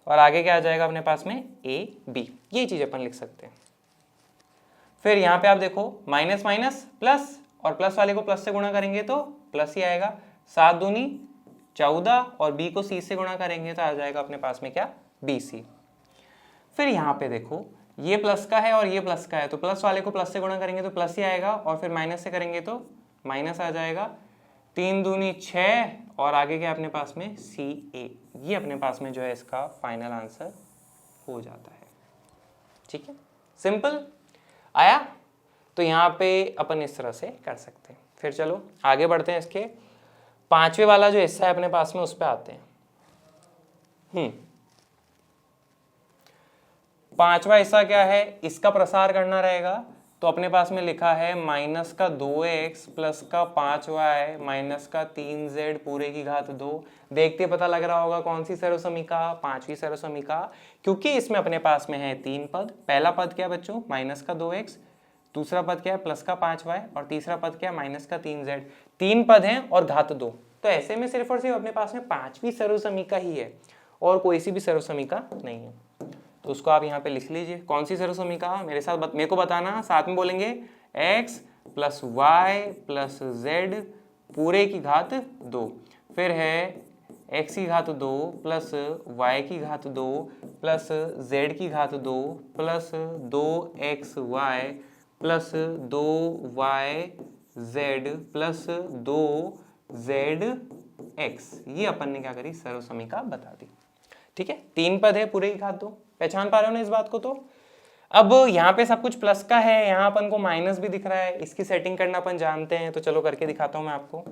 और आगे क्या आ जाएगा अपने पास में a b, ये चीज अपन लिख सकते हैं। फिर यहाँ पे आप देखो माइनस माइनस प्लस, और प्लस वाले को प्लस से गुणा करेंगे तो प्लस ही आएगा, 7 दूनी 14, और b को c से गुणा करेंगे तो आ जाएगा अपने पास में क्या bc। फिर यहाँ पे देखो ये प्लस का है और ये प्लस का है, तो प्लस वाले को प्लस से गुणा करेंगे तो प्लस ही आएगा, और फिर माइनस से करेंगे तो माइनस आ जाएगा, 3 दूनी 6, और आगे क्या अपने पास में ca, ये अपने पास में जो है इसका फाइनल आंसर हो जाता है, ठीक है, सिंपल आया। तो यहाँ पे अपन इस तरह से कर सकते हैं। फिर चलो आगे बढ़ते हैं इसके, पांचवे वाला जो हिस्सा है अपने पास में उस पर आते हैं। पांचवा हिस्सा क्या है, इसका प्रसार करना रहेगा, तो अपने पास में लिखा है माइनस का 2x प्लस का 5y माइनस का 3z पूरे की घात 2। देखते पता लग रहा होगा कौन सी सर्वसमीका, पांचवी सर्वसमीका, क्योंकि इसमें अपने पास में है तीन पद। पहला पद क्या है बच्चों, माइनस का 2x, दूसरा पद क्या है प्लस का 5y, और तीसरा पद क्या है माइनस का 3z। तीन पद हैं और घात 2, तो ऐसे में सिर्फ और सिर्फ अपने पास में पांचवी सर्वसमीका ही है और कोई सी भी सर्वसमीका नहीं है। तो उसको आप यहाँ पे लिख लीजिए, कौन सी सर्वसमीका, मेरे को बताना, साथ में बोलेंगे x plus y plus z पूरे की घात 2, फिर है x की घात 2 प्लस y की घात 2 प्लस z की घात 2 plus 2xy plus 2yz plus 2zx। ये अपन ने क्या करी, सर्वसमीका बता दी। ठीक है, तीन पद है पूरे की घात 2, पहचान पा रहे हो ना इस बात को। तो अब यहाँ पे सब कुछ प्लस का है, यहाँ अपन को माइनस भी दिख रहा है, इसकी सेटिंग करना अपन जानते हैं, तो चलो करके दिखाता हूँ मैं आपको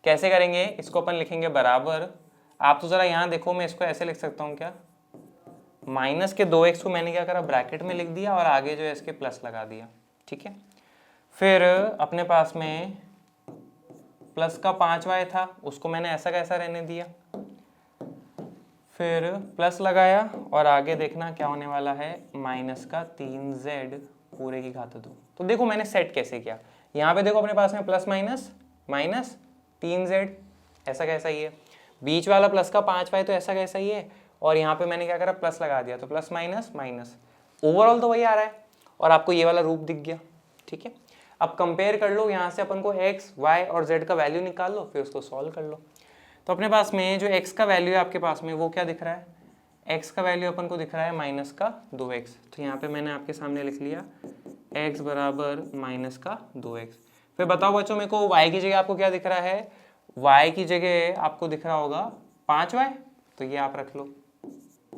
कैसे करेंगे। इसको अपन लिखेंगे बराबर, आप तो जरा यहाँ देखो, मैं इसको ऐसे लिख सकता हूँ क्या, माइनस के 2x को मैंने क्या करा, ब्रैकेट में लिख दिया और आगे जो है इसके प्लस लगा दिया। ठीक है, फिर अपने पास में प्लस का 5y था, उसको मैंने ऐसा कैसा रहने दिया, फिर प्लस लगाया और आगे देखना क्या होने वाला है, माइनस का 3z पूरे की घात 2। तो देखो मैंने सेट कैसे किया, यहाँ पे देखो अपने पास में प्लस माइनस माइनस 3z ऐसा कैसा ही है, बीच वाला प्लस का 5y तो ऐसा कैसा ही है, और यहाँ पे मैंने क्या करा, प्लस लगा दिया, तो प्लस माइनस माइनस, ओवरऑल तो वही आ रहा है और आपको ये वाला रूप दिख गया। ठीक है, अब कंपेयर कर लो, यहाँ से अपन को x, y और z का वैल्यू निकाल लो, फिर उसको सॉल्व कर लो। तो अपने पास में जो x का वैल्यू है आपके पास में वो क्या दिख रहा है, x का वैल्यू अपन को दिख रहा है माइनस का 2x। तो यहाँ पे मैंने आपके सामने लिख लिया x बराबर माइनस का 2x। फिर बताओ बच्चों मेरे को y की जगह आपको क्या दिख रहा है, y की जगह आपको दिख रहा होगा 5y, तो ये आप रख लो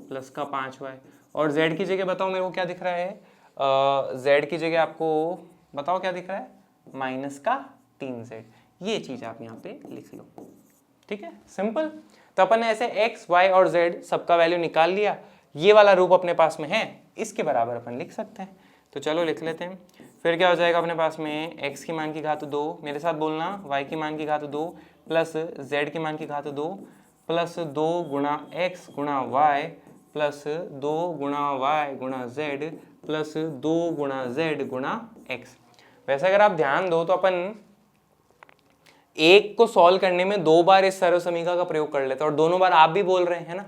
प्लस का 5y, और z की जगह बताओ मेरे को क्या दिख रहा है, z की जगह आपको बताओ क्या दिख रहा है, माइनस का 3z। ये चीज़ आप यहाँ पे लिख लो। ठीक है, सिंपल। तो अपन ने ऐसे x, y और z सबका वैल्यू निकाल लिया, ये वाला रूप अपने पास में है, इसके बराबर अपन लिख सकते हैं। तो चलो लिख लेते हैं। फिर क्या हो जाएगा अपने पास में, x की मान की घात 2, मेरे साथ बोलना, y की मान की घात 2 प्लस z की मान की घात 2 प्लस 2 गुणा x गुणा y प्लस 2 गुणा y गुणा z प्लस 2 गुणा z गुणा x। वैसे अगर आप ध्यान दो तो अपन एक को सॉल्व करने में 2 बार इस सर्वसमीका का प्रयोग कर लेते हैं, और दोनों बार आप भी बोल रहे हैं ना,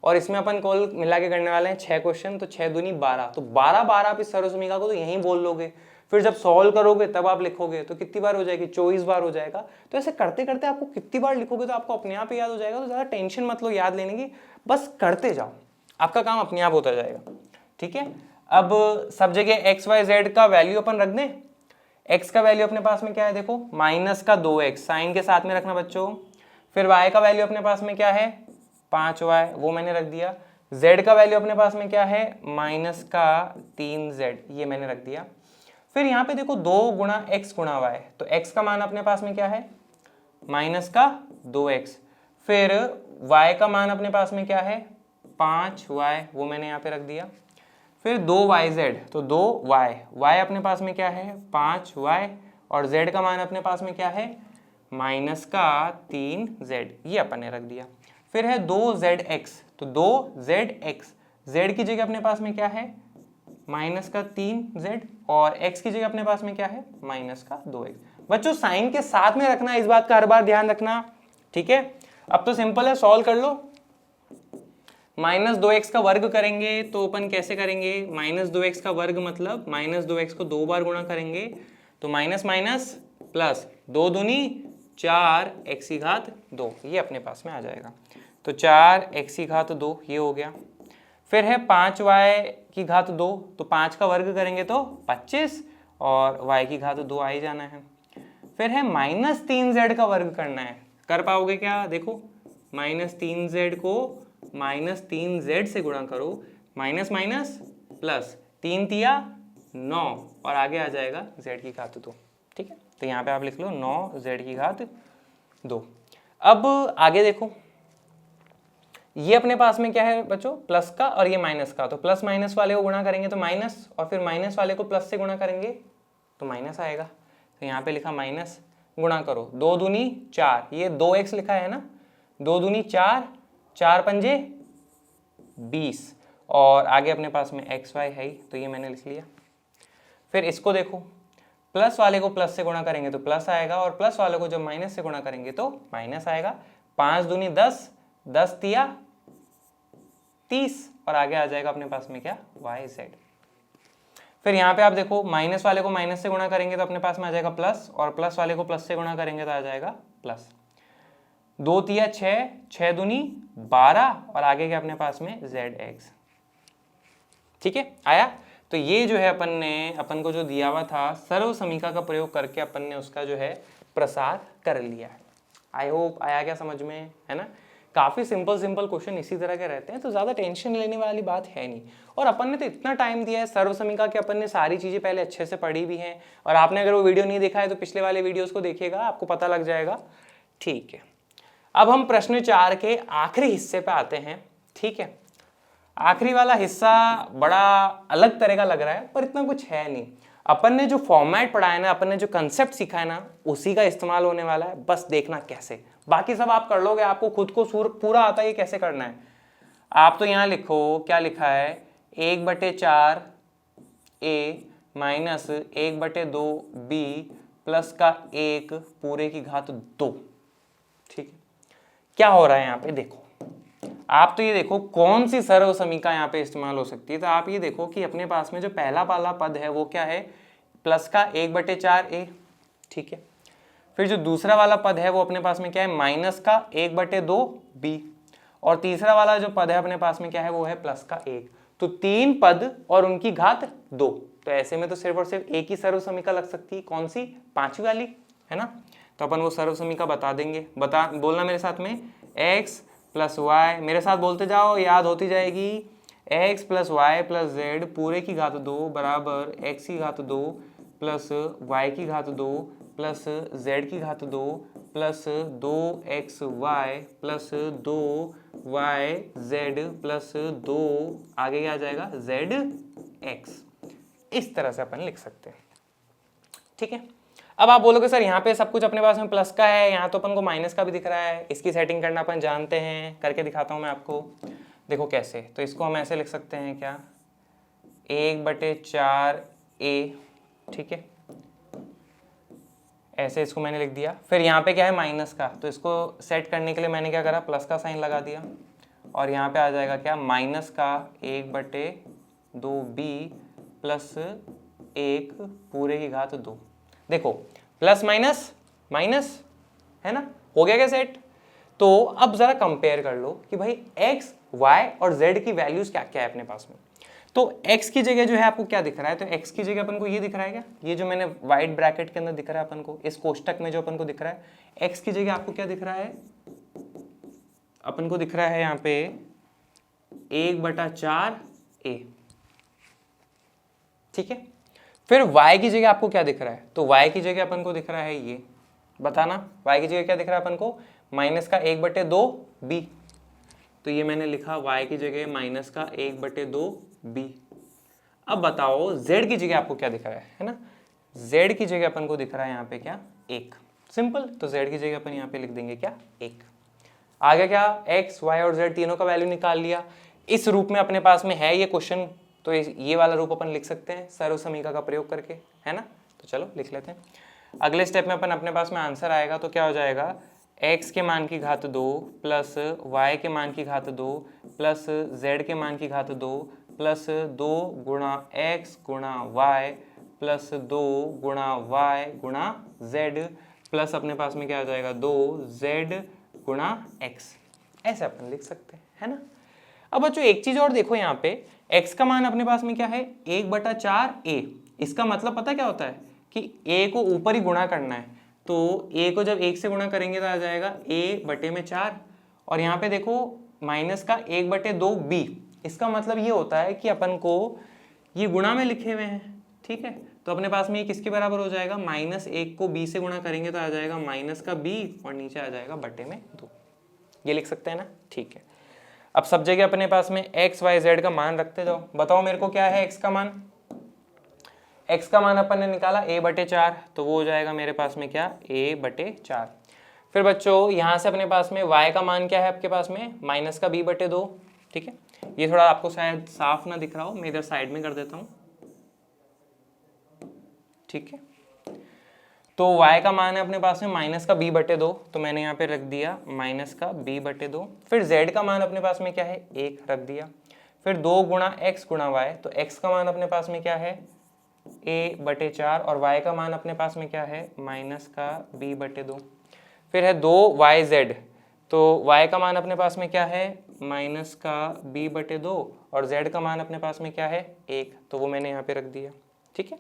और इसमें अपन कॉल मिला के करने वाले हैं 6 क्वेश्चन, तो 6 दूनी 12, तो 12 बार आप इस सर्वसमीका को तो यहीं बोल लोगे, फिर जब सॉल्व करोगे तब आप लिखोगे तो कितनी बार हो जाएगी, 24 बार हो जाएगा। तो ऐसे करते करते आपको कितनी बार लिखोगे तो आपको अपने आप ही याद हो जाएगा। तो ज़्यादा टेंशन मत लो याद लेने की, बस करते जाओ, आपका काम अपने आप होता जाएगा। ठीक है, अब सब जगह x y z का वैल्यू अपन रख दें। x का वैल्यू अपने पास में क्या है, देखो माइनस का 2x, साइन के साथ में रखना बच्चों। फिर y का वैल्यू अपने पास में क्या है, 5y, वो मैंने रख दिया। z का वैल्यू अपने पास में क्या है, माइनस का 3z, ये मैंने रख दिया। फिर यहाँ पे देखो 2 गुणा x गुणा y, तो x का मान अपने पास में क्या है, माइनस का 2x। फिर y का मान अपने पास में क्या है, 5y, वो मैंने यहाँ पे रख दिया। फिर 2yz, तो 2y अपने पास में क्या है, 5y, और z का मान अपने पास में क्या है, माइनस का 3z, ये अपन ने रख दिया। फिर है 2zx, तो 2zx, z की जगह अपने पास में क्या है, माइनस का 3z, और x की जगह अपने पास में क्या है, माइनस का 2x। बच्चों साइन के साथ में रखना, इस बात का हर बार ध्यान रखना। ठीक है, अब तो सिंपल है, सॉल्व कर लो। माइनस 2x का वर्ग करेंगे तो अपन कैसे करेंगे, माइनस 2x का वर्ग मतलब माइनस 2x को 2 बार गुणा करेंगे, तो माइनस माइनस प्लस, 2 दूनी 4 x की घात 2, ये अपने पास में आ जाएगा। तो 4 x की घात 2 ये हो गया। फिर है 5y की घात 2, तो 5 का वर्ग करेंगे तो 25, और y की घात 2 आ ही जाना है। फिर है माइनस 3z का वर्ग करना है, कर पाओगे क्या, देखो माइनस 3z को माइनस 3z से गुणा करो, माइनस माइनस प्लस, 3 तिया 9, और आगे आ जाएगा z की घात 2। ठीक है, तो यहाँ पे आप लिख लो 9 z की घात 2। अब आगे देखो, ये अपने पास में क्या है बच्चों, प्लस का और ये माइनस का, तो प्लस माइनस वाले को गुणा करेंगे तो माइनस, और फिर माइनस वाले को प्लस से गुणा करेंगे तो माइनस आएगा। तो यहाँ पे लिखा माइनस, गुणा करो 2 दूनी 4, ये 2x लिखा है ना, 2 दूनी 4, 4 पंजे 20, और आगे अपने पास में xy है ही, तो ये मैंने लिख लिया। फिर इसको देखो, प्लस वाले को प्लस से गुणा करेंगे तो प्लस आएगा, और प्लस वाले को जब माइनस से गुणा करेंगे तो माइनस आएगा। 5 दूनी 10, 10 तिया 30, और आगे आ जाएगा अपने पास में क्या, yz। फिर यहाँ पे आप देखो, माइनस वाले को माइनस से गुणा करेंगे तो अपने पास में आ जाएगा प्लस, और प्लस वाले को प्लस से गुणा करेंगे तो आ जाएगा प्लस। 2 तिया 6, 6 दूनी 12, और आगे क्या अपने पास में zx। ठीक है, आया। तो ये जो है अपन को जो दिया हुआ था सर्व समीका का प्रयोग करके अपन ने उसका जो है प्रसार कर लिया है। आई होप आया क्या समझ में, है ना। काफ़ी सिंपल क्वेश्चन इसी तरह के रहते हैं, तो ज़्यादा टेंशन लेने वाली बात है नहीं। और अपन ने तो इतना टाइम दिया है सर्व समीका के, अपन ने सारी चीज़ें पहले अच्छे से पढ़ी भी हैं, और आपने अगर वो वीडियो नहीं देखा है तो पिछले वाले वीडियोस को देखिएगा, आपको पता लग जाएगा। ठीक है, अब हम प्रश्न 4 के आखिरी हिस्से पे आते हैं। ठीक है, आखिरी वाला हिस्सा बड़ा अलग तरह का लग रहा है, पर इतना कुछ है नहीं। अपन ने जो फॉर्मेट पढ़ा है ना, अपन ने जो कंसेप्ट सीखा है ना, उसी का इस्तेमाल होने वाला है, बस देखना कैसे। बाकी सब आप कर लोगे, आपको खुद को पूरा आता है कैसे करना है। आप तो यहाँ लिखो, क्या लिखा है, 1/4 a माइनस 1/2 b प्लस का 1 पूरे की घात 2। ठीक है, क्या हो रहा है यहाँ पे देखो, आप तो ये देखो कौन सी सर्व समीका यहाँ पे इस्तेमाल हो सकती है। तो आप ये देखो कि अपने पास में जो पहला वाला पद है वो क्या है, प्लस का 1/4 a। ठीक है, फिर जो दूसरा वाला पद है वो अपने पास में क्या है, माइनस का 1/2 b, और तीसरा वाला जो पद है अपने पास में क्या है, वो है प्लस का 1। तो 3 पद और उनकी घात 2। तो ऐसे में तो सिर्फ और सिर्फ एक ही सर्व समीका लग सकती है, कौन सी, 5वीं वाली, है ना। तो अपन वो सर्व समीका बता देंगे, बोलना मेरे साथ में, x प्लस वाई, मेरे साथ बोलते जाओ, याद होती जाएगी, x plus y plus z पूरे की घात 2 बराबर x की घात 2 प्लस y की घात 2 प्लस z की घात 2 plus 2xy plus 2yz plus 2 आगे क्या आ जाएगा, zx। इस तरह से अपन लिख सकते हैं। ठीक है, अब आप बोलोगे सर यहाँ पे सब कुछ अपने पास में प्लस का है, यहाँ तो अपन को माइनस का भी दिख रहा है, इसकी सेटिंग करना अपन जानते हैं, करके दिखाता हूँ मैं आपको। देखो कैसे, तो इसको हम ऐसे लिख सकते हैं क्या, 1/4 a। ठीक है, ऐसे इसको मैंने लिख दिया। फिर यहाँ पे क्या है, माइनस का, तो इसको सेट करने के लिए मैंने क्या करा, प्लस का साइन लगा दिया, और यहाँ पे आ जाएगा क्या, माइनस का 1/2 b प्लस 1 पूरे की घात 2। देखो प्लस माइनस माइनस, है ना, हो गया क्या सेट। तो अब जरा कंपेयर कर लो कि भाई x, y और z की वैल्यूज क्या क्या है अपने पास में। तो x की जगह जो है आपको क्या दिख रहा है, तो x की जगह अपन को ये दिख रहा है क्या, ये जो मैंने वाइट ब्रैकेट के अंदर दिख रहा है अपन को, इस कोष्टक में जो अपन को दिख रहा है, x की जगह आपको क्या दिख रहा है, अपन को दिख रहा है यहाँ पे 1/4 a। ठीक है, फिर y की जगह आपको क्या दिख रहा है, तो y की जगह अपन को दिख रहा है ये, बताना y की जगह क्या दिख रहा है अपन को, माइनस का 1/2 b। तो ये मैंने लिखा y की जगह माइनस का 1/2 b। अब बताओ z की जगह आपको क्या दिख रहा है ना, z की जगह अपन को दिख रहा है यहाँ पे क्या, 1। सिंपल, तो z की जगह अपन यहाँ पे लिख देंगे क्या, 1। आगे क्या, x, y और z तीनों का वैल्यू निकाल लिया। इस रूप में अपने पास में है ये क्वेश्चन, तो ये वाला रूप अपन लिख सकते हैं सर्व समीका का प्रयोग करके, है ना। तो चलो लिख लेते हैं। अगले स्टेप में अपन अपने पास में आंसर आएगा, तो क्या हो जाएगा, x के मान की घात 2 प्लस y के मान की घात 2 प्लस z के मान की घात 2 प्लस 2 गुणा x गुणा y प्लस 2 गुणा y गुणा z प्लस अपने पास में क्या आ जाएगा, 2z गुणा x। ऐसे अपन लिख सकते हैं, है ना। अब बच्चों एक चीज और देखो, यहाँ पे x का मान अपने पास में क्या है, 1/4 a। इसका मतलब पता क्या होता है कि a को ऊपर ही गुणा करना है, तो a को जब 1 से गुणा करेंगे तो आ जाएगा a/4। और यहाँ पे देखो माइनस का 1/2 b, इसका मतलब ये होता है कि अपन को ये गुणा में लिखे हुए हैं, ठीक है, तो अपने पास में ये किसके बराबर हो जाएगा, -1 को b से गुणा करेंगे तो आ जाएगा माइनस का b और नीचे आ जाएगा बटे में 2। ये लिख सकते हैं ना, ठीक है। अब सब जगह अपने पास में x y z का मान रखते जाओ। बताओ मेरे को क्या है x का मान, x का मान अपन ने निकाला a/4, तो वो हो जाएगा मेरे पास में क्या, a/4। फिर बच्चों यहाँ से अपने पास में y का मान क्या है आपके पास में, माइनस का b/2, ठीक है। ये थोड़ा आपको शायद साफ ना दिख रहा हो, मैं इधर साइड में कर देता हूँ, ठीक है। तो y का मान है अपने पास में माइनस का b/2, तो मैंने यहाँ पे रख दिया माइनस का b/2। फिर z का मान अपने पास में क्या है, 1 रख दिया। फिर 2 गुणा x गुणा y, तो x का मान अपने पास में क्या है, a/4 और y का मान अपने पास में क्या है, माइनस का b/2। फिर है 2yz, तो y का मान अपने पास में क्या है, माइनस का b/2 और z का मान अपने पास में क्या है, 1, तो वो मैंने यहाँ पे रख दिया, ठीक है।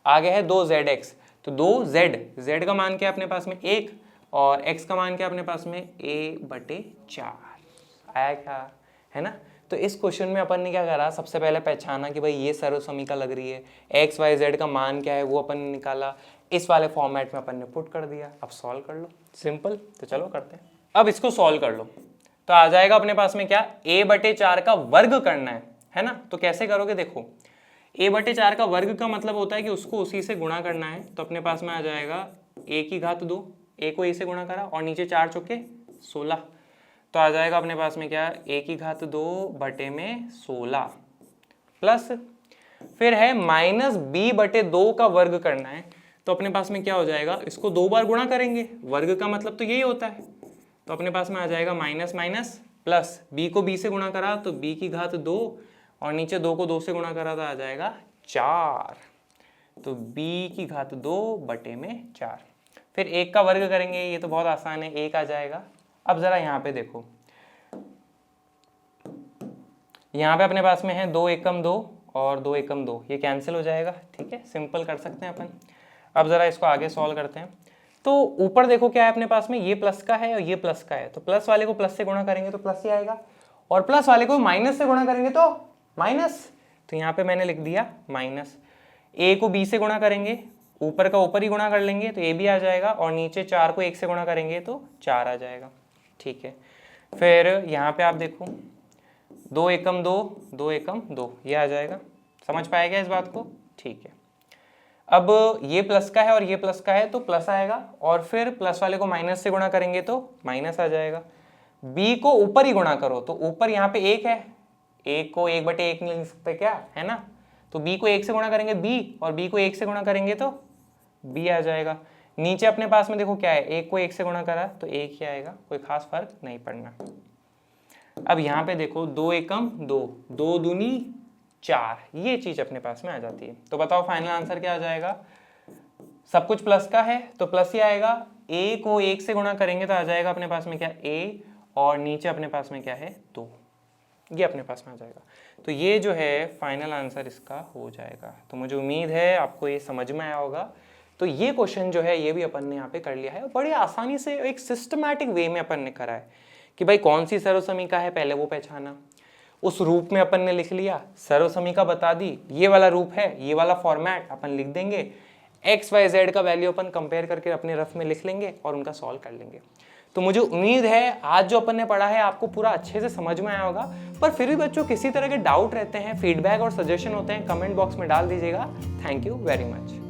आगे है 2zx, तो 2z का मान क्या है अपने पास में 1 और x का मान क्या है अपने पास में a/4। आया क्या, है ना। तो इस क्वेश्चन में अपन ने क्या करा, सबसे पहले पहचाना कि भाई ये सर्वसमीका लग रही है, x y z का मान क्या है वो अपन ने निकाला, इस वाले फॉर्मेट में अपन ने पुट कर दिया। अब सॉल्व कर लो, सिंपल। तो चलो करते हैं, अब इसको सॉल्व कर लो। तो आ जाएगा अपने पास में क्या, a/4 का वर्ग करना है ना। तो कैसे करोगे, देखो a/4 का वर्ग का मतलब होता है कि उसको उसी से गुणा करना है। तो अपने पास में आ जाएगा a की घात 2, a को a से गुणा करा और नीचे 4 चौके 16, तो आ जाएगा अपने पास में क्या, a की घात 2 बटे में 16 प्लस फिर है माइनस b/2 का वर्ग करना है। तो अपने पास में क्या हो जाएगा, इसको 2 बार गुणा करेंगे, वर्ग का मतलब तो यही होता है। तो अपने पास में आ जाएगा माइनस माइनस प्लस, b को b से गुणा करा तो b की घात 2 और नीचे 2 को 2 से गुणा करा तो आ जाएगा 4, तो b की घात 2 बटे में 4। फिर 1 का वर्ग करेंगे, ये तो बहुत आसान है, 1 आ जाएगा। अब जरा यहाँ पे देखो, यहाँ पे अपने पास में है 2 एकम 2 और 2 एकम 2, ये कैंसिल हो जाएगा, ठीक है, सिंपल कर सकते हैं अपन। अब जरा इसको आगे सॉल्व करते हैं। तो ऊपर देखो क्या है अपने पास में, ये प्लस का है और ये प्लस का है, तो प्लस वाले को प्लस से गुणा करेंगे तो प्लस ही आएगा और प्लस वाले को माइनस से गुणा करेंगे तो माइनस। तो यहाँ पे मैंने लिख दिया माइनस। a को b से गुणा करेंगे, ऊपर का ऊपर ही गुणा कर लेंगे तो a भी आ जाएगा और नीचे 4 को 1 से गुणा करेंगे तो 4 आ जाएगा, ठीक है। फिर यहाँ पे आप देखो 2 एकम 2 2 एकम 2, ये आ जाएगा। समझ पाएगा इस बात को, ठीक है। अब ये प्लस का है और ये प्लस का है तो प्लस आएगा और फिर प्लस वाले को माइनस से गुणा करेंगे तो माइनस आ जाएगा। b को ऊपर ही गुणा करो, तो ऊपर यहाँ पे 1 है, 1 को 1/1 नहीं लिख सकते क्या, है ना। तो b को 1 से गुणा करेंगे b और b को 1 से गुणा करेंगे तो b आ जाएगा। नीचे अपने पास में देखो क्या है, 1 को 1 से गुणा करा तो 1 ही आएगा, कोई खास फर्क नहीं पड़ना। अब यहाँ पे देखो 2 एकम 2, 2 दूनी 4, ये चीज अपने पास में आ जाती है। तो बताओ फाइनल आंसर क्या आ जाएगा, सब कुछ प्लस का है तो प्लस ही आएगा। a को 1 से गुणा करेंगे तो आ जाएगा अपने पास में क्या, a और नीचे अपने पास में क्या है 2, ये अपने पास में आ जाएगा। तो ये जो है फाइनल आंसर इसका हो जाएगा। तो मुझे उम्मीद है आपको ये समझ में आया होगा। तो ये क्वेश्चन जो है ये भी अपन ने यहाँ पे कर लिया है, बड़ी आसानी से एक सिस्टमैटिक वे में अपन ने करा है कि भाई कौन सी सर्वसमीका है पहले वो पहचाना, उस रूप में अपन ने लिख लिया, सर्वसमीका बता दी, ये वाला रूप है, ये वाला फॉर्मेट अपन लिख देंगे, एक्स वाई जेड का वैल्यू अपन कंपेयर करके अपने रफ में लिख लेंगे और उनका सॉल्व कर लेंगे। तो मुझे उम्मीद है आज जो अपन ने पढ़ा है आपको पूरा अच्छे से समझ में आया होगा। पर फिर भी बच्चों किसी तरह के डाउट रहते हैं, फीडबैक और सजेशन होते हैं, कमेंट बॉक्स में डाल दीजिएगा। Thank you very much.